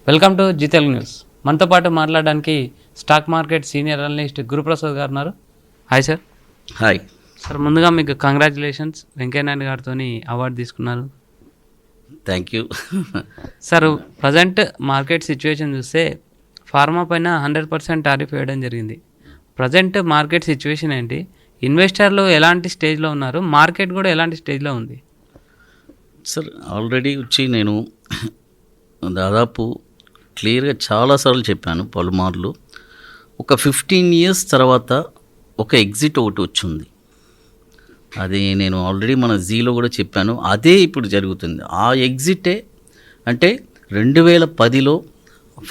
Welcome to Zee Telugu news. మనతో పాటు మాట్లాడడానికి stock market senior analyst Guruprasad garu ఉన్నారు. Hi sir. హాయ్ సార్, ముందుగా మీకు కంగ్రాచులేషన్స్, వెంకయ్యనాయుడు గారితో అవార్డు తీసుకున్నారు. Thank you. Sir, present market situation చూస్తే ఫార్మా పైన 100% టారిఫ్ వేయడం జరిగింది. ప్రజెంట్ మార్కెట్ సిచ్యువేషన్ ఏంటి? ఇన్వెస్టర్లు ఎలాంటి స్టేజ్లో ఉన్నారు? మార్కెట్ కూడా ఎలాంటి స్టేజ్లో ఉంది? సార్, ఆల్రెడీ వచ్చి నేను దాదాపు క్లియర్గా చాలాసార్లు చెప్పాను పలుమార్లు. ఒక 15 years తర్వాత ఒక ఎగ్జిట్ ఒకటి వచ్చింది. అది నేను ఆల్రెడీ మన జీలో కూడా చెప్పాను. అదే ఇప్పుడు జరుగుతుంది. ఆ ఎగ్జిటే అంటే 2010లో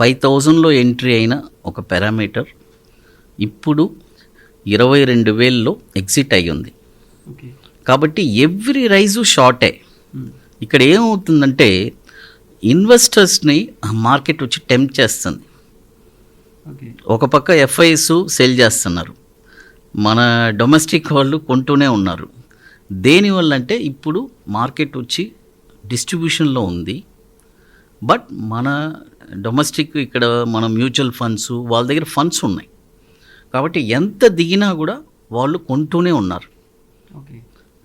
5000లో ఎంట్రీ అయిన ఒక పారామీటర్ ఇప్పుడు 22,000లో ఎగ్జిట్ అయ్యింది. కాబట్టి ఎవ్రీ రైజు షార్టే. ఇక్కడ ఏమవుతుందంటే ఇన్వెస్టర్స్ని మార్కెట్ వచ్చి టెంప్ట్ చేస్తుంది. ఒక పక్క ఎఫ్ఐఎస్ సెల్ చేస్తున్నారు, మన డొమెస్టిక్ వాళ్ళు కొంటూనే ఉన్నారు. దేనివల్ల అంటే ఇప్పుడు మార్కెట్ వచ్చి డిస్ట్రిబ్యూషన్లో ఉంది. బట్ మన డొమెస్టిక్ ఇక్కడ మన మ్యూచువల్ ఫండ్స్ వాళ్ళ దగ్గర ఫండ్స్ ఉన్నాయి కాబట్టి ఎంత దిగినా కూడా వాళ్ళు కొంటూనే ఉన్నారు.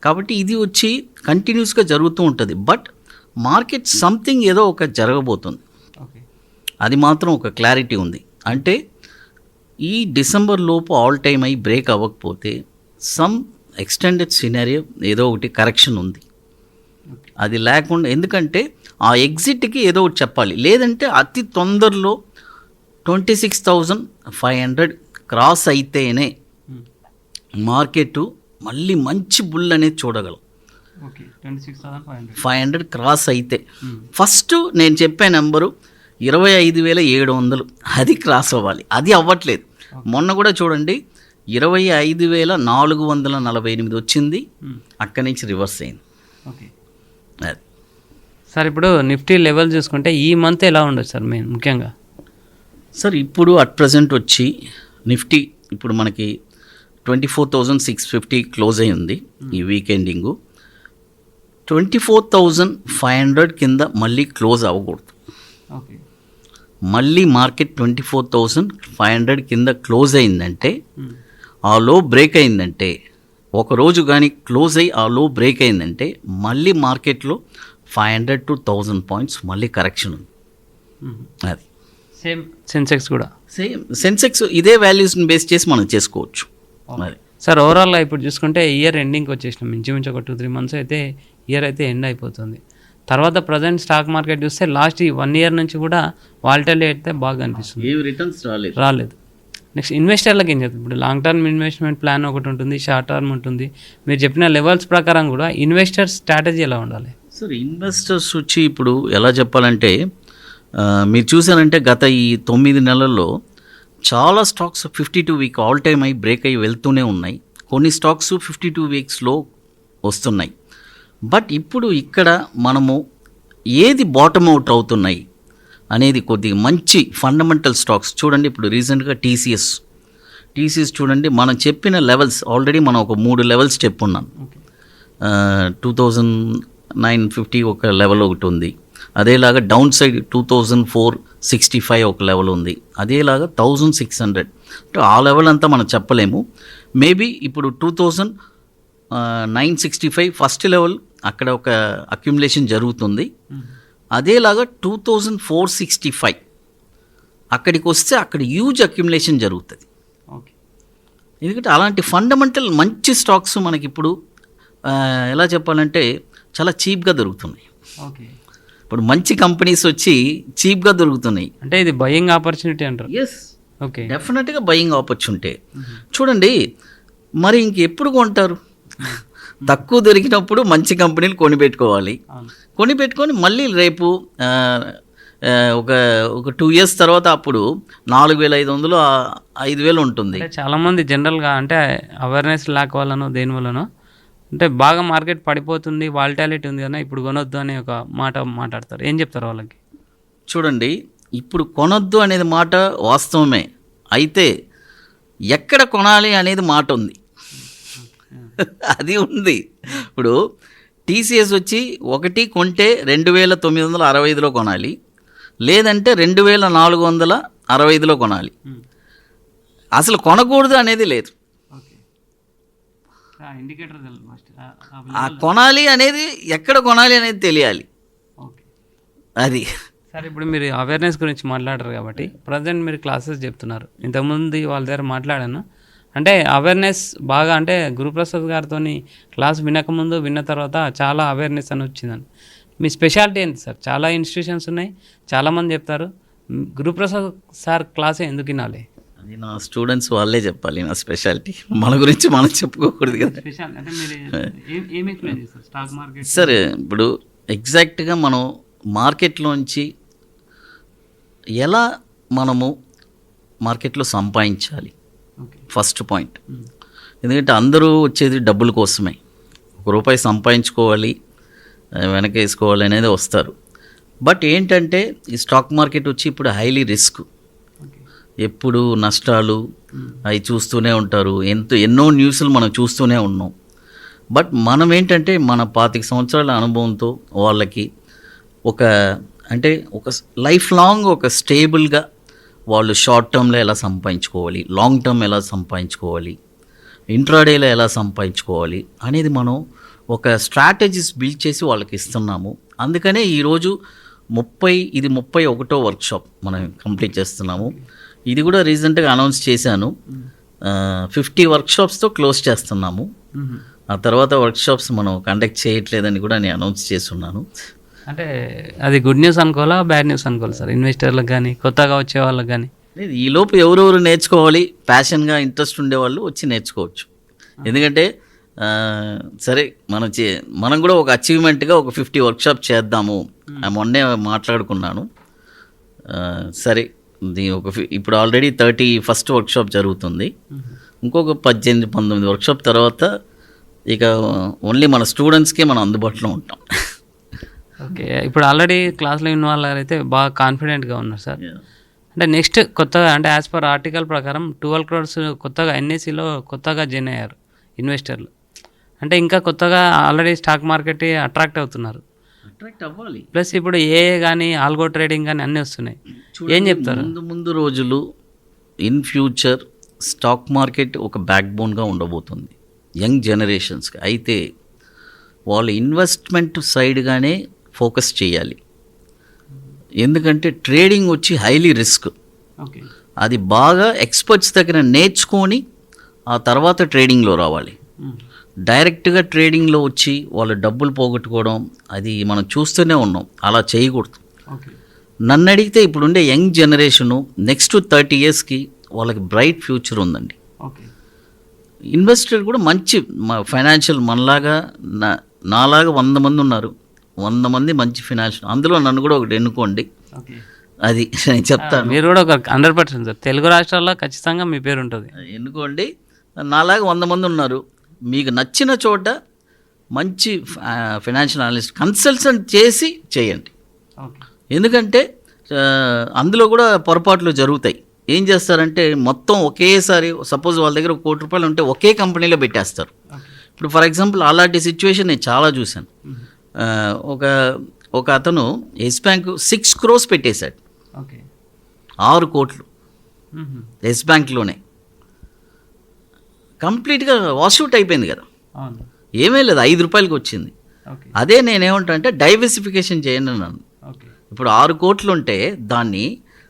కాబట్టి ఇది వచ్చి కంటిన్యూస్గా జరుగుతూ ఉంటుంది. బట్ మార్కెట్ సంథింగ్ ఏదో ఒక జరగబోతుంది, అది మాత్రం ఒక క్లారిటీ ఉంది. అంటే ఈ డిసెంబర్ లోపు ఆల్ టైమ్ అయి బ్రేక్ అవ్వకపోతే సమ్ ఎక్స్టెండెడ్ సినారియో ఏదో ఒకటి కరెక్షన్ ఉంది. అది లేకుండా, ఎందుకంటే ఆ ఎగ్జిట్కి ఏదో ఒకటి చెప్పాలి. లేదంటే అతి తొందరలో 26,500 క్రాస్ అయితేనే మార్కెట్ మళ్ళీ మంచి బుల్ అనేది చూడగలం. 500 క్రాస్ అయితే ఫస్ట్ నేను చెప్పే నెంబరు 25,700, అది క్రాస్ అవ్వాలి. అది అవ్వట్లేదు. మొన్న కూడా చూడండి 25,448 వచ్చింది, అక్కడి నుంచి రివర్స్ అయింది. అది సార్, ఇప్పుడు నిఫ్టీ లెవెల్ చూసుకుంటే ఈ మంత్ ఎలా ఉండదు సార్ ముఖ్యంగా? సార్, ఇప్పుడు అట్ ప్రజెంట్ వచ్చి నిఫ్టీ ఇప్పుడు మనకి 24,650 క్లోజ్ అయి ఉంది. ఈ వీక్ ఎండింగు 24,500 కింద మళ్ళీ క్లోజ్ అవ్వకూడదు. మళ్ళీ మార్కెట్ 24,500 కింద క్లోజ్ అయిందంటే, ఆ లో బ్రేక్ అయిందంటే, ఒకరోజు కానీ క్లోజ్ అయ్యి ఆ లో బ్రేక్ అయిందంటే మళ్ళీ మార్కెట్లో 500 to 1000 పాయింట్స్ మళ్ళీ కరెక్షన్ ఉంది. అది సేమ్ సెన్సెక్స్ కూడా సేమ్ సెన్సెక్స్ ఇదే వాల్యూస్ని బేస్ చేసి మనం చేసుకోవచ్చు. మరి సార్, ఓవరాల్గా ఇప్పుడు చూసుకుంటే ఇయర్ ఎండింగ్కి వచ్చేసినాం. ఇంచుమించు ఒక 2-3 months అయితే ఇయర్ అయితే ఎండ్ అయిపోతుంది. తర్వాత ప్రజెంట్ స్టాక్ మార్కెట్ చూస్తే లాస్ట్ 1 year నుంచి కూడా వాలటిలిటీ అయితే బాగా అనిపిస్తుంది, ఏ రిటర్న్స్ రాలేదు. నెక్స్ట్ ఇన్వెస్టర్లకు ఏం చెప్తుంది? ఇప్పుడు లాంగ్ టర్మ్ ఇన్వెస్ట్మెంట్ ప్లాన్ ఒకటి ఉంటుంది, షార్ట్ టర్మ్ ఉంటుంది. మీరు చెప్పిన లెవెల్స్ ప్రకారం కూడా ఇన్వెస్టర్ స్ట్రాటజీ ఎలా ఉండాలి? సార్, ఇన్వెస్టర్స్ వచ్చి ఇప్పుడు ఎలా చెప్పాలంటే, మీరు చూసారంటే గత ఈ 9 నెలల్లో చాలా స్టాక్స్ 52 week ఆల్ టైమ్ అయి బ్రేక్ అయ్యి వెళ్తూనే ఉన్నాయి. కొన్ని స్టాక్స్ 52 weeksలో వస్తున్నాయి. బట్ ఇప్పుడు ఇక్కడ మనము ఏది బాటమ్ అవుట్ అవుతున్నాయి అనేది కొద్దిగా మంచి ఫండమెంటల్ స్టాక్స్ చూడండి. ఇప్పుడు రీసెంట్గా టీసీఎస్ చూడండి, మనం చెప్పిన లెవెల్స్ ఆల్రెడీ మనం ఒక 3 levels స్టెప్ ఉన్నాం. 2,950 ఒక లెవెల్ ఒకటి ఉంది. అదేలాగా డౌన్ సైడ్ 2,465 ఒక లెవెల్ ఉంది. అదేలాగా 1,600, అంటే ఆ లెవెల్ అంతా మనం చెప్పలేము. మేబీ ఇప్పుడు 2,965 ఫస్ట్ లెవెల్, అక్కడ ఒక అక్యుములేషన్ జరుగుతుంది. అదేలాగా 2,465 అక్కడికి వస్తే అక్కడ హ్యూజ్ అక్యుములేషన్ జరుగుతుంది. ఎందుకంటే అలాంటి ఫండమెంటల్ మంచి స్టాక్స్ మనకి ఇప్పుడు ఎలా చెప్పాలంటే చాలా చీప్గా దొరుకుతున్నాయి. ఇప్పుడు మంచి కంపెనీస్ వచ్చి చీప్గా దొరుకుతున్నాయి. అంటే ఇది బయింగ్ ఆపర్చునిటీ అంటారు? ఎస్, ఓకే, డెఫినెట్గా బయింగ్ ఆపర్చునిటీ. చూడండి, మరి ఇంకెప్పుడు కొంటారు? తక్కువ దొరికినప్పుడు మంచి కంపెనీలు కొనిపెట్టుకోవాలి. కొనిపెట్టుకొని మళ్ళీ రేపు ఒక 2 years తర్వాత అప్పుడు 4,500 5,000 ఉంటుంది. చాలామంది జనరల్గా అంటే అవేర్నెస్ లేక వల్లనో దేని వల్లనో అంటే బాగా మార్కెట్ పడిపోతుంది, వాలటిలిటీ ఉంది కదా, ఇప్పుడు కొనొద్దు అనే ఒక మాట మాట్లాడతారు. ఏం చెప్తారు వాళ్ళకి? చూడండి, ఇప్పుడు కొనొద్దు అనేది మాట వాస్తవమే, అయితే ఎక్కడ కొనాలి అనేది మాట ఉంది. అది ఉంది. ఇప్పుడు టీసీఎస్ వచ్చి ఒకటి కొంటే 2,965లో కొనాలి, లేదంటే 2465లో కొనాలి. అసలు కొనకూడదు అనేది లేదు. ఓకే. ఇండికేటర్ ఫస్ట్ ఆ కొనాలి అనేది ఎక్కడ కొనాలి అనేది తెలియాలి. ఓకే. అది సార్ ఇప్పుడు మీరు అవేర్నెస్ గురించి మాట్లాడారు కాబట్టి ప్రజెంట్ మీరు క్లాసెస్ చెప్తున్నారు. ఇంతకుముందు వాళ్ళ దగ్గర మాట్లాడాను. అంటే అవేర్నెస్ బాగా అంటే గురుప్రసాద్ గారితో క్లాస్ వినకముందు విన్న తర్వాత చాలా అవేర్నెస్ అని వచ్చిందని. మీ స్పెషాలిటీ ఏంటి సార్? చాలా ఇన్స్టిట్యూషన్స్ ఉన్నాయి, చాలామంది చెప్తారు. గురుప్రసాద్ సార్ క్లాసే ఎందుకు వినాలి? అది నా స్టూడెంట్స్ వాళ్ళే చెప్పాలి నా స్పెషాలిటీ. మన గురించి మనం చెప్పుకోకూడదు కదా. స్పెషల్ అంటే మీరు ఏం ఎక్స్ప్లెయిన్ చేస్తారు స్టాక్ మార్కెట్? సరే, ఇప్పుడు ఎగ్జాక్ట్గా మనం మార్కెట్లోంచి ఎలా మనము మార్కెట్లో సంపాదించాలి ఫస్ట్ పాయింట్. ఎందుకంటే అందరూ వచ్చేది డబ్బుల కోసమే. ₹1 సంపాదించుకోవాలి, వెనక వేసుకోవాలి అనేది వస్తారు. బట్ ఏంటంటే ఈ స్టాక్ మార్కెట్ వచ్చి ఇప్పుడు హైలీ రిస్క్, ఎప్పుడు నష్టాలు అవి చూస్తూనే ఉంటారు. ఎన్నో న్యూస్లు మనం చూస్తూనే ఉన్నాం. బట్ మనం ఏంటంటే మన 25 సంవత్సరాల అనుభవంతో వాళ్ళకి ఒక లైఫ్ లాంగ్ ఒక స్టేబుల్గా వాళ్ళు షార్ట్ టర్మ్లో ఎలా సంపాదించుకోవాలి, లాంగ్ టర్మ్ ఎలా సంపాదించుకోవాలి, ఇంట్రాడేలో ఎలా సంపాదించుకోవాలి అనేది మనం ఒక స్ట్రాటజీస్ బిల్డ్ చేసి వాళ్ళకి ఇస్తున్నాము. అందుకనే ఈరోజు 31వ వర్క్షాప్ మనం కంప్లీట్ చేస్తున్నాము. ఇది కూడా రీసెంట్గా అనౌన్స్ చేశాను. 50 వర్క్షాప్స్తో క్లోజ్ చేస్తున్నాము. ఆ తర్వాత వర్క్షాప్స్ మనం కండక్ట్ చేయట్లేదని కూడా నేను అనౌన్స్ చేస్తున్నాను. అంటే అది గుడ్ న్యూస్ అనుకోవాలా, బ్యాడ్ న్యూస్ అనుకోవాలి సార్? ఇన్వెస్టర్లకు కానీ కొత్తగా వచ్చే వాళ్ళకి కానీ ఈలోపు ఎవరెవరు నేర్చుకోవాలి, ప్యాషన్గా ఇంట్రెస్ట్ ఉండేవాళ్ళు వచ్చి నేర్చుకోవచ్చు. ఎందుకంటే సరే మనం కూడా ఒక అచీవ్మెంట్గా ఒక 50 వర్క్షాప్ చేద్దాము. మొన్నే మాట్లాడుకున్నాను. సరే, ఇప్పుడు ఆల్రెడీ 31st వర్క్షాప్ జరుగుతుంది. ఇంకొక 18-19 వర్క్షాప్ తర్వాత ఇక ఓన్లీ మన స్టూడెంట్స్కే మనం అందుబాటులో ఉంటాం. ఓకే. ఇప్పుడు ఆల్రెడీ క్లాస్లో ఇన్వాల్వ్ అయితే బాగా కాన్ఫిడెంట్గా ఉన్నారు సార్. అంటే నెక్స్ట్ కొత్తగా అంటే యాజ్ పర్ ఆర్టికల్ ప్రకారం 12 crores కొత్తగా ఎన్ఎస్సిలో కొత్తగా జాయిన్ అయ్యారు ఇన్వెస్టర్లు. అంటే ఇంకా కొత్తగా ఆల్రెడీ స్టాక్ మార్కెట్ అట్రాక్ట్ అవుతున్నారు. అట్రాక్ట్ అవ్వాలి. ప్లస్ ఇప్పుడు ఏఏ కానీ ఆల్గో ట్రేడింగ్ కానీ అన్నీ వస్తున్నాయి. ఏం చెప్తారు? ముందు రోజులు ఇన్ ఫ్యూచర్ స్టాక్ మార్కెట్ ఒక బ్యాక్ బోన్గా ఉండబోతుంది యంగ్ జనరేషన్స్కి. అయితే వాళ్ళు ఇన్వెస్ట్మెంట్ సైడ్గానే ఫోకస్ చేయాలి. ఎందుకంటే ట్రేడింగ్ వచ్చి హైలీ రిస్క్. ఓకే. అది బాగా ఎక్స్పర్ట్స్ దగ్గర నేర్చుకొని ఆ తర్వాత ట్రేడింగ్లో రావాలి. డైరెక్ట్గా ట్రేడింగ్లో వచ్చి వాళ్ళు డబ్బులు పోగొట్టుకోవడం అది మనం చూస్తూనే ఉన్నాం. అలా చేయకూడదు. నన్ను అడిగితే ఇప్పుడుండే యంగ్ జనరేషను నెక్స్ట్ 30 yearsకి వాళ్ళకి బ్రైట్ ఫ్యూచర్ ఉందండి. ఇన్వెస్టర్ కూడా మంచి ఫైనాన్షియల్ మనలాగా నాలాగా 100 మంది ఉన్నారు. 100 మంది మంచి ఫైనాన్షియల్, అందులో నన్ను కూడా ఒకటి ఎన్నుకోండి. అది నేను చెప్తాను. మీరు కూడా ఒక 100% సార్. తెలుగు రాష్ట్రాల్లో ఖచ్చితంగా మీ పేరు ఉంటుంది. ఎన్నుకోండి. నాలాగా 100 మంది ఉన్నారు. మీకు నచ్చిన చోట మంచి ఫైనాన్షియల్ అనలిస్ట్ కన్సల్టెంట్ చేసి చేయండి. ఎందుకంటే అందులో కూడా పొరపాట్లు జరుగుతాయి. ఏం చేస్తారంటే మొత్తం ఒకేసారి సపోజ్ వాళ్ళ దగ్గర ₹1 కోటి ఉంటే ఒకే కంపెనీలో పెట్టేస్తారు. ఇప్పుడు ఫర్ ఎగ్జాంపుల్ అలాంటి సిచ్యువేషన్ నేను చాలా చూశాను. ఒక అతను ఎస్ బ్యాంక్ 6 crores పెట్టేశాడు. 6 కోట్లు ఎస్ బ్యాంక్లోనే. కంప్లీట్గా వాష్అవుట్ అయిపోయింది కదా. ఏమీ లేదు, ₹5 వచ్చింది. అదే నేనేమంటా అంటే డైవర్సిఫికేషన్ చేయండి అన్నాను. ఇప్పుడు 6 కోట్లు ఉంటే దాన్ని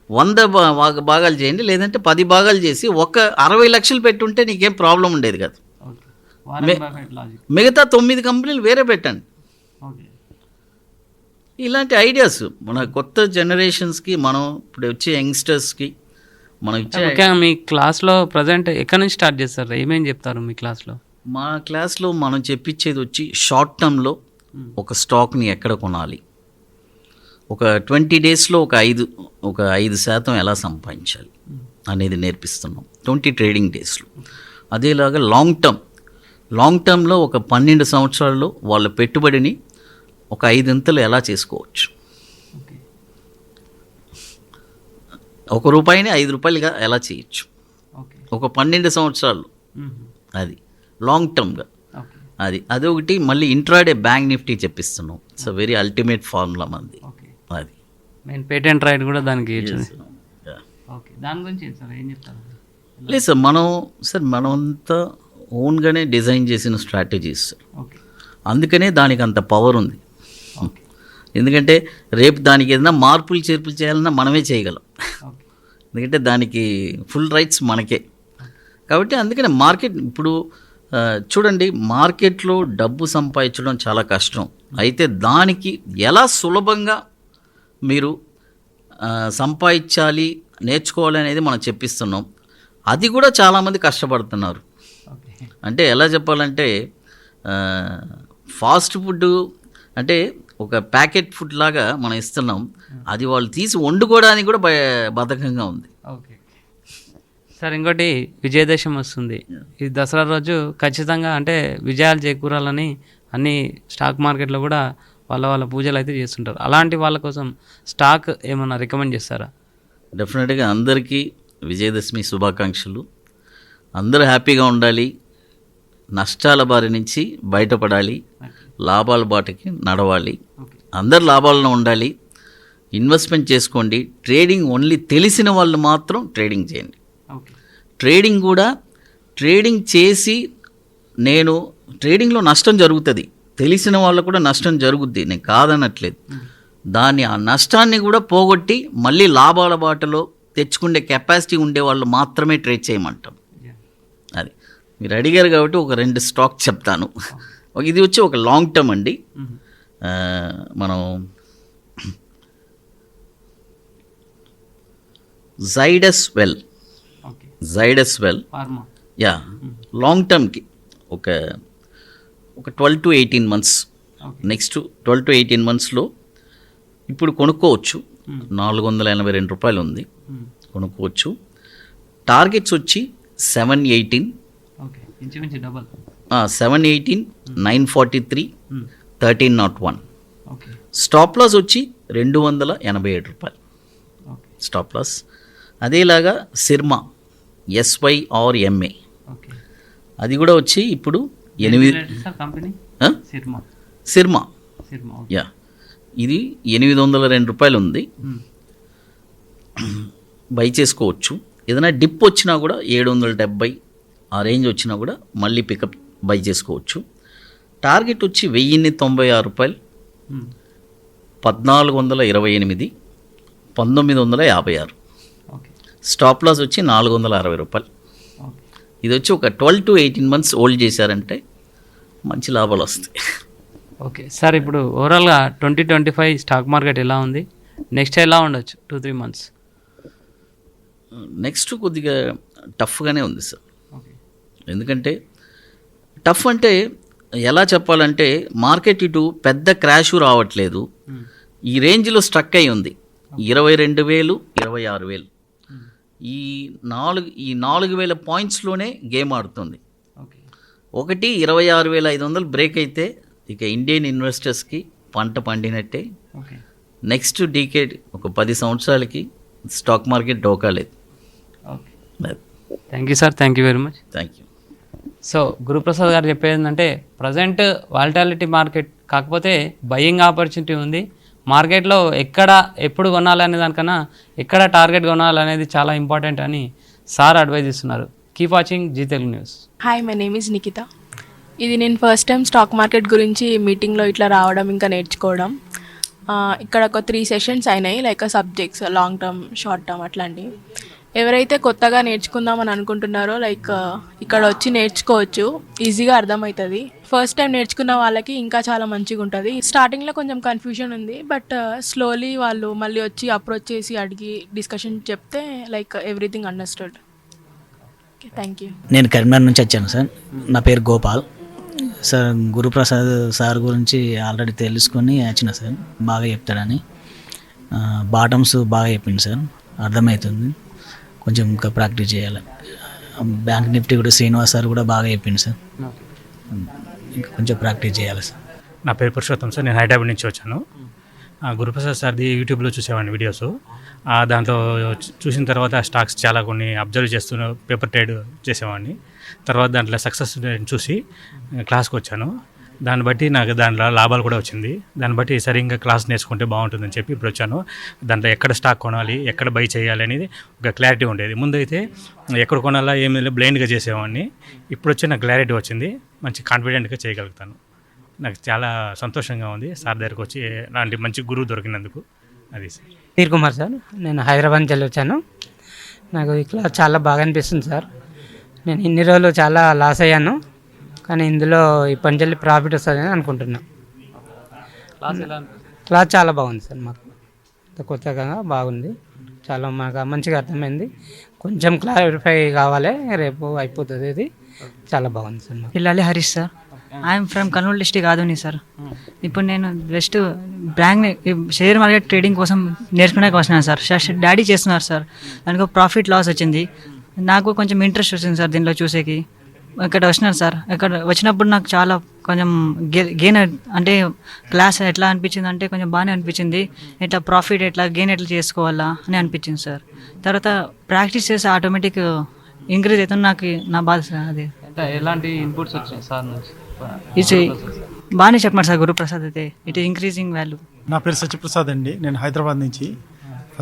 100 భాగాలు చేయండి, లేదంటే 10 భాగాలు చేసి ఒక 60 లక్షలు పెట్టుంటే నీకేం ప్రాబ్లం ఉండేది కదా. మిగతా 9 కంపెనీలు వేరే పెట్టండి. ఇలాంటి ఐడియాస్ మన కొత్త జనరేషన్స్కి, మనం ఇప్పుడు వచ్చే యంగ్స్టర్స్కి మనం ఇచ్చే. మీ క్లాస్లో ప్రజెంట్ ఎక్కడి నుంచి స్టార్ట్ చేస్తారు? ఏమేమి చెప్తారు మీ క్లాస్లో? మా క్లాస్లో మనం చెప్పించేది వచ్చి షార్ట్ టర్మ్లో ఒక స్టాక్ని ఎక్కడ కొనాలి, ఒక 20 daysలో ఒక 5% ఎలా సంపాదించాలి అనేది నేర్పిస్తున్నాం 20 ట్రేడింగ్ డేస్లో. అదేలాగా లాంగ్ టర్మ్లో ఒక 12 సంవత్సరాల్లో వాళ్ళ పెట్టుబడిని ఒక 5 ఎలా చేసుకోవచ్చు, ₹1ని ₹5గా ఎలా చేయొచ్చు ఒక 12 సంవత్సరాలు. అది లాంగ్ టర్మ్గా. అదొకటి. మళ్ళీ ఇంట్రాడే బ్యాంక్ నిఫ్టీ చెప్పిస్తున్నాం. It's a very ultimate formula మంది. అది మెయిన్ పేటెంట్ రైట్ కూడా దానికి ఇచ్చింది. Yeah. ఓకే, దాని గురించి ఏంటి సార్, ఏం చెప్తారు? లేదు సార్ మనమంతా ఓన్గానే డిజైన్ చేసిన స్ట్రాటజీస్ సార్. ఓకే అందుకనే దానికి అంత పవర్ ఉంది. ఓకే ఎందుకంటే రేపు దానికి ఏదైనా మార్పులు చేర్పులు చేయాలన్నా మనమే చేయగలం. ఓకే ఎందుకంటే దానికి ఫుల్ రైట్స్ మనకే. కాబట్టి అందుకనే మార్కెట్ ఇప్పుడు చూడండి, మార్కెట్లో డబ్బు సంపాదించడం చాలా కష్టం. అయితే దానికి ఎలా సులభంగా మీరు సంపాదించాలి, నేర్చుకోవాలి అనేది మనం చెప్పిస్తున్నాం. అది కూడా చాలామంది కష్టపడుతున్నారు. ఓకే అంటే ఎలా చెప్పాలంటే ఫాస్ట్ ఫుడ్ అంటే ఒక ప్యాకెట్ ఫుడ్ లాగా మనం ఇస్తున్నాం. అది వాళ్ళు తీసి వండుకోవడానికి కూడా బద్ధకంగా ఉంది. ఓకే సార్, ఇంకోటి విజయదశమి వస్తుంది. ఈ దసరా రోజు ఖచ్చితంగా అంటే విజయాలు చేకూరాలని అన్ని స్టాక్ మార్కెట్లో కూడా వాళ్ళ పూజలు అయితే చేస్తుంటారు. అలాంటి వాళ్ళ కోసం స్టాక్ ఏమన్నా రికమెండ్ చేస్తారా? డెఫినెట్గా అందరికీ విజయదశమి శుభాకాంక్షలు. అందరూ హ్యాపీగా ఉండాలి, నష్టాల బారి నుంచి బయటపడాలి, లాభాల బాటకి నడవాలి, అందరు లాభాలను ఉండాలి, ఇన్వెస్ట్మెంట్ చేసుకోండి. ట్రేడింగ్ ఓన్లీ తెలిసిన వాళ్ళు మాత్రం ట్రేడింగ్ చేయండి. ఓకే ట్రేడింగ్ కూడా ట్రేడింగ్ చేసి నేను ట్రేడింగ్లో నష్టం జరుగుతుంది, తెలిసిన వాళ్ళకు కూడా నష్టం జరుగుద్ది, నేను కాదనట్లేదు. దాన్ని ఆ నష్టాన్ని కూడా పోగొట్టి మళ్ళీ లాభాల బాటలో తెచ్చుకునే కెపాసిటీ ఉండే వాళ్ళు మాత్రమే ట్రేడ్ చేయమంటాం. అది మీరు అడిగారు కాబట్టి ఒక 2 స్టాక్ చెప్తాను. ఇది వచ్చి ఒక లాంగ్ టర్మ్ అండి. మనం జైడస్ వెల్ ఫార్మా యా లాంగ్ టర్మ్కి ఒక 12 to 18 months, నెక్స్ట్ 12 to 18 monthsలో ఇప్పుడు కొనుక్కోవచ్చు. 482 రూపాయలు ఉంది, కొనుక్కోవచ్చు. టార్గెట్స్ వచ్చి 718, ఓకే ఇంచుమించు డబల్. 718, 943, 1301. ఓకే స్టాప్ లాస్ వచ్చి 287 రూపాయలు ఓకే స్టాప్ లాస్. అదేలాగా సిర్మా SYRMA ఓకే అది కూడా వచ్చి ఇప్పుడు 8 కంపెనీ సిర్మా యా ఇది 802 రూపాయలు ఉంది, బై చేసుకోవచ్చు. ఏదైనా డిప్ వచ్చినా కూడా 770 ఆ రేంజ్ వచ్చినా కూడా మళ్ళీ పికప్ బై చేసుకోవచ్చు. టార్గెట్ వచ్చి 1096 రూపాయలు, 1428, 1956. స్టాప్ లాస్ వచ్చి 460 రూపాయలు. ఇది వచ్చి ఒక 12 to 18 months హోల్డ్ చేశారంటే మంచి లాభాలు వస్తాయి. ఓకే సార్, ఇప్పుడు ఓవరాల్గా 2025 స్టాక్ మార్కెట్ ఎలా ఉంది, నెక్స్ట్ ఎలా ఉండొచ్చు 2-3 months? నెక్స్ట్ కొద్దిగా టఫ్గానే ఉంది సార్. ఓకే ఎందుకంటే టఫ్ అంటే ఎలా చెప్పాలంటే మార్కెట్ ఇటు పెద్ద క్రాష్ రావట్లేదు, ఈ రేంజ్లో స్ట్రక్ అయి ఉంది. 22,000, 26,000 ఈ 4,000 పాయింట్స్లోనే గేమ్ ఆడుతుంది. ఓకే ఒకటి 26,500 బ్రేక్ అయితే ఇక ఇండియన్ ఇన్వెస్టర్స్కి పంట పండినట్టే. ఓకే నెక్స్ట్ డీకేడ్ ఒక 10 సంవత్సరాలకి స్టాక్ మార్కెట్ డోకాలేదు. Okay thank you sir, thank you very much. Thank you. So Guruprasad గారు చెప్పేది ఏంటంటే ప్రజెంట్ వాలటాలిటీ మార్కెట్, కాకపోతే బయింగ్ ఆపర్చునిటీ ఉంది మార్కెట్లో. ఎప్పుడు కొనాలి అనే దానికన్నా ఎక్కడ టార్గెట్ కొనాలనేది చాలా ఇంపార్టెంట్ అని సార్ అడ్వైజ్ ఇస్తున్నారు. Keep watching Zee Telugu news. Hi, my name is Nikhita. ఇది నేను ఫస్ట్ టైం స్టాక్ మార్కెట్ గురించి మీటింగ్లో ఇట్లా రావడం ఇంకా నేర్చుకోవడం. ఇక్కడ ఒక 3 sessions అయినాయి, like subjects long term, short term అట్లాంటివి. ఎవరైతే కొత్తగా నేర్చుకుందామని అనుకుంటున్నారో లైక్ ఇక్కడ వచ్చి నేర్చుకోవచ్చు, ఈజీగా అర్థమవుతుంది. ఫస్ట్ టైం నేర్చుకున్న వాళ్ళకి ఇంకా చాలా మంచిగా ఉంటుంది. స్టార్టింగ్లో కొంచెం కన్ఫ్యూజన్ ఉంది, బట్ స్లోలీ వాళ్ళు మళ్ళీ వచ్చి అప్రోచ్ చేసి అడిగి డిస్కషన్ చెప్తే like everything understood. Okay, thank you. నేను కరీంనగర్ నుంచి వచ్చాను సార్. నా పేరు గోపాల్ సార్. గురుప్రసాద్ సార్ గురించి ఆల్రెడీ తెలుసుకొని వచ్చిన సార్, బాగా చెప్తాడని. బాటమ్స్ బాగా చెప్పింది సార్, అర్థమవుతుంది. కొంచెం ఇంకా ప్రాక్టీస్ చేయాలి. బ్యాంక్ నిఫ్టీ కూడా శ్రీనివాస్ సార్ కూడా బాగా చెప్పింది సార్, ఇంకా కొంచెం ప్రాక్టీస్ చేయాలి సార్. నా పేరు పురుషోత్తం సార్, నేను హైదరాబాద్ నుంచి వచ్చాను. గురుప్రసాద్ సార్ది యూట్యూబ్లో చూసేవాడిని వీడియోస్. దాంట్లో చూసిన తర్వాత స్టాక్స్ చాలా కొన్ని అబ్జర్వ్ చేస్తూ పేపర్ ట్రేడ్ చేసేవాడిని. తర్వాత దాంట్లో సక్సెస్ చూసి క్లాస్కి వచ్చాను. దాన్ని బట్టి నాకు దాంట్లో లాభాలు కూడా వచ్చింది. దాన్ని బట్టి సరిగ్గా క్లాస్ నేర్చుకుంటే బాగుంటుందని చెప్పి ఇప్పుడు వచ్చాను. దాంట్లో ఎక్కడ స్టాక్ కొనాలి, ఎక్కడ బై చేయాలి అనేది ఒక క్లారిటీ ఉండేది. ముందైతే ఎక్కడ కొనాలా ఏమి బ్లైండ్గా చేసేవాడిని. ఇప్పుడు వచ్చి నాకు క్లారిటీ వచ్చింది, మంచి కాన్ఫిడెంట్గా చేయగలుగుతాను. నాకు చాలా సంతోషంగా ఉంది సార్ దగ్గరికి వచ్చి అలాంటి మంచి గురువు దొరికినందుకు. అది సార్. వీర్ కుమార్ సార్, నేను హైదరాబాద్ నుంచి వచ్చాను. నాకు ఈ క్లాస్ చాలా బాగా అనిపిస్తుంది సార్. నేను ఇన్ని రోజులు చాలా లాస్ అయ్యాను, కానీ ఇందులో ఇప్పటి నుంచి ప్రాఫిట్ వస్తుందని అనుకుంటున్నాను. క్లాస్ చాలా బాగుంది సార్, మాకు కొత్తగా బాగుంది, చాలా మాకు మంచిగా అర్థమైంది. కొంచెం క్లారిఫై కావాలి, రేపు అయిపోతుంది. ఇది చాలా బాగుంది సార్. మాకు పిల్లాలి Harish sir, I'm from Kurnool district Adoni sir. ఇప్పుడు నేను just bank share market trading కోసం నేర్చుకునే వచ్చినాను సార్. డాడీ చేస్తున్నారు సార్, దానికి ప్రాఫిట్ లాస్ వచ్చింది. నాకు కొంచెం ఇంట్రెస్ట్ వచ్చింది సార్ దీనిలో చూసేకి. ఇక్కడ వచ్చినారు సార్, ఇక్కడ వచ్చినప్పుడు నాకు చాలా కొంచెం గెయిన్ అంటే క్లాస్ ఎట్లా అనిపించింది అంటే కొంచెం బాగానే అనిపించింది. ఎట్లా ప్రాఫిట్ ఎట్లా గెయిన్ ఎట్లా చేసుకోవాలా అని అనిపించింది సార్. తర్వాత ప్రాక్టీస్ చేసి ఆటోమేటిక్ ఇంక్రీజ్ అవుతుంది నాకు నా బాధ సార్. అది ఎలాంటి ఇన్పుట్స్ వచ్చినాయి సార్ నుంచి? ఇది బాగానే చెప్పారు సార్ గురుప్రసాద్ అయితే. It is increasing value. నా పేరు సత్యప్రసాద్ అండి, నేను హైదరాబాద్ నుంచి.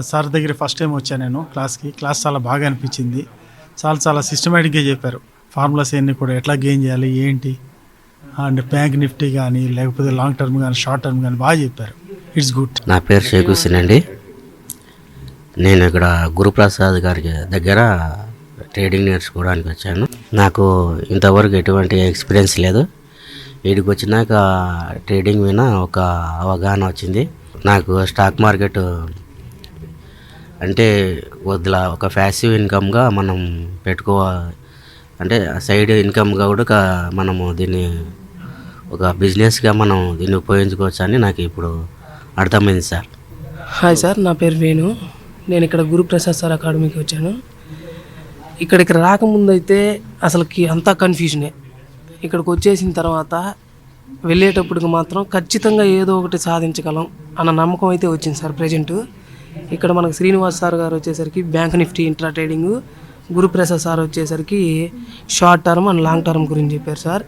సార్ దగ్గర ఫస్ట్ టైం వచ్చాను నేను క్లాస్కి. క్లాస్ చాలా బాగా అనిపించింది. చాలా సిస్టమేటిక్గా చెప్పారు. ఫార్ములాస్ అన్నీ కూడా ఎట్లా గెయిన్ చేయాలి ఏంటి, అండ్ బ్యాంక్ నిఫ్టీ కానీ లేకపోతే లాంగ్ టర్మ్ కానీ షార్ట్ టర్మ్ కానీ బాగా చెప్పారు. It's good. నా పేరు షేక్ హుస్సేన్ అండి. నేను ఇక్కడ గురుప్రసాద్ గారి దగ్గర ట్రేడింగ్ నేర్చుకోవడానికి వచ్చాను. నాకు ఇంతవరకు ఎటువంటి ఎక్స్పీరియన్స్ లేదు. వీడికి వచ్చినాక ట్రేడింగ్ మీద ఒక అవగాహన వచ్చింది. నాకు స్టాక్ మార్కెట్ అంటే వదిలా ఒక ప్యాసివ్ ఇన్కమ్గా మనం అంటే సైడ్ ఇన్కమ్గా కూడా మనము దీన్ని ఒక బిజినెస్గా మనం దీన్ని ఉపయోగించుకోవచ్చు అని నాకు ఇప్పుడు అర్థమైంది సార్. హాయ్ సార్, నా పేరు వేణు. నేను ఇక్కడ గురుప్రసాద్ సార్ అకాడమీకి వచ్చాను. ఇక్కడికి రాకముందు అయితే అసలుకి అంతా కన్ఫ్యూజనే. ఇక్కడికి వచ్చేసిన తర్వాత వెళ్ళేటప్పటికి మాత్రం ఖచ్చితంగా ఏదో ఒకటి సాధించగలం అన్న నమ్మకం అయితే వచ్చింది సార్. ప్రజెంట్ ఇక్కడ మనకు శ్రీనివాస్ సార్ గారు వచ్చేసరికి bank Nifty intra trading, Guruprasad sir వచ్చేసరికి short term and long term గురించి చెప్పారు సార్.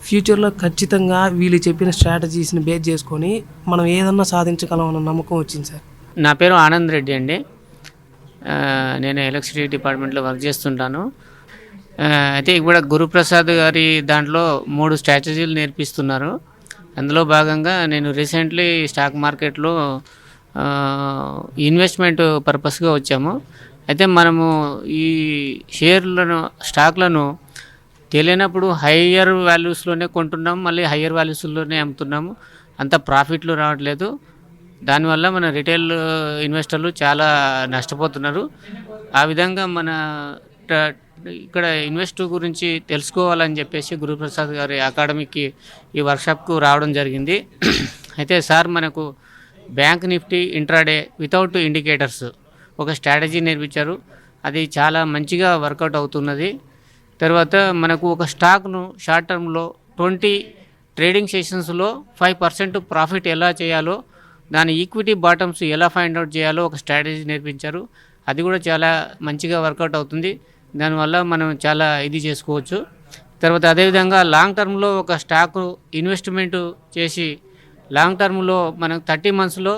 ఫ్యూచర్లో ఖచ్చితంగా వీళ్ళు చెప్పిన స్ట్రాటజీస్ని బేస్ చేసుకొని మనం ఏదన్నా సాధించగలం అన్న నమ్మకం వచ్చింది సార్. నా పేరు ఆనంద్ రెడ్డి అండి. నేను ఎలక్ట్రిసిటీ డిపార్ట్మెంట్లో వర్క్ చేస్తుంటాను. అయితే ఇక్కడ గురుప్రసాద్ గారి దాంట్లో 3 స్ట్రాటజీలు నేర్పిస్తున్నారు. అందులో భాగంగా నేను రీసెంట్లీ స్టాక్ మార్కెట్లో ఇన్వెస్ట్మెంట్ పర్పస్గా వచ్చాము. అయితే మనము ఈ స్టాక్లను తెలియనప్పుడు హయ్యర్ వాల్యూస్లోనే కొంటున్నాము, మళ్ళీ హయ్యర్ వాల్యూస్లోనే అమ్ముతున్నాము. అంత ప్రాఫిట్లు రావట్లేదు. దానివల్ల మన రిటైల్ ఇన్వెస్టర్లు చాలా నష్టపోతున్నారు. ఆ విధంగా మన ఇక్కడ ఇన్వెస్ట్ గురించి తెలుసుకోవాలని చెప్పేసి గురుప్రసాద్ గారి అకాడమీకి ఈ వర్క్షాప్కు రావడం జరిగింది. అయితే సార్ మనకు bank Nifty intraday without indicators ఒక స్ట్రాటజీ నేర్పించారు. అది చాలా మంచిగా వర్కౌట్ అవుతున్నది. తర్వాత మనకు ఒక స్టాక్ను షార్ట్ టర్మ్లో 20 ట్రేడింగ్ సెషన్స్లో 5% ప్రాఫిట్ ఎలా చేయాలో, దాని ఈక్విటీ బాటమ్స్ ఎలా ఫైండ్ అవుట్ చేయాలో ఒక స్ట్రాటజీ నేర్పించారు. అది కూడా చాలా మంచిగా వర్కౌట్ అవుతుంది. దానివల్ల మనం చాలా ఇది చేసుకోవచ్చు. తర్వాత అదేవిధంగా లాంగ్ టర్మ్లో ఒక స్టాక్ ఇన్వెస్ట్మెంట్ చేసి లాంగ్ టర్మ్లో మనకు 30 మంత్స్లో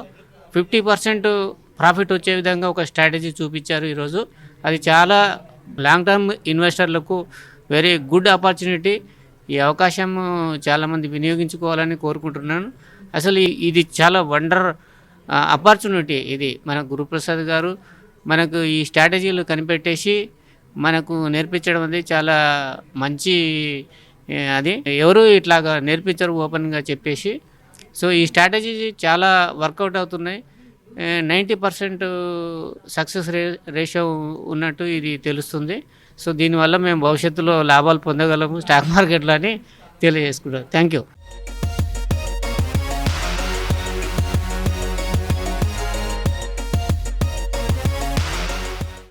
50% ప్రాఫిట్ వచ్చే విధంగా ఒక స్ట్రాటజీ చూపించారు ఈరోజు. అది చాలా లాంగ్ టర్మ్ ఇన్వెస్టర్లకు వెరీ గుడ్ ఆపర్చునిటీ. ఈ అవకాశం చాలామంది వినియోగించుకోవాలని కోరుకుంటున్నాను. అసలు ఇది చాలా వండర్ ఆపర్చునిటీ. ఇది మన గురుప్రసాద్ గారు మనకు ఈ స్ట్రాటజీలు కనిపెట్టేసి మనకు నేర్పించడం అనేది చాలా మంచి. అది ఎవరు ఇట్లాగా నేర్పించరు ఓపెన్గా చెప్పేసి. సో ఈ స్ట్రాటజీ చాలా వర్కౌట్ అవుతున్నాయి. 90% సక్సెస్ రేషియో ఉన్నట్టు ఇది తెలుస్తుంది. సో దీనివల్ల మేము భవిష్యత్తులో లాభాలు పొందగలము స్టాక్ మార్కెట్లో అని తెలియజేసుకుంటాం. Thank you.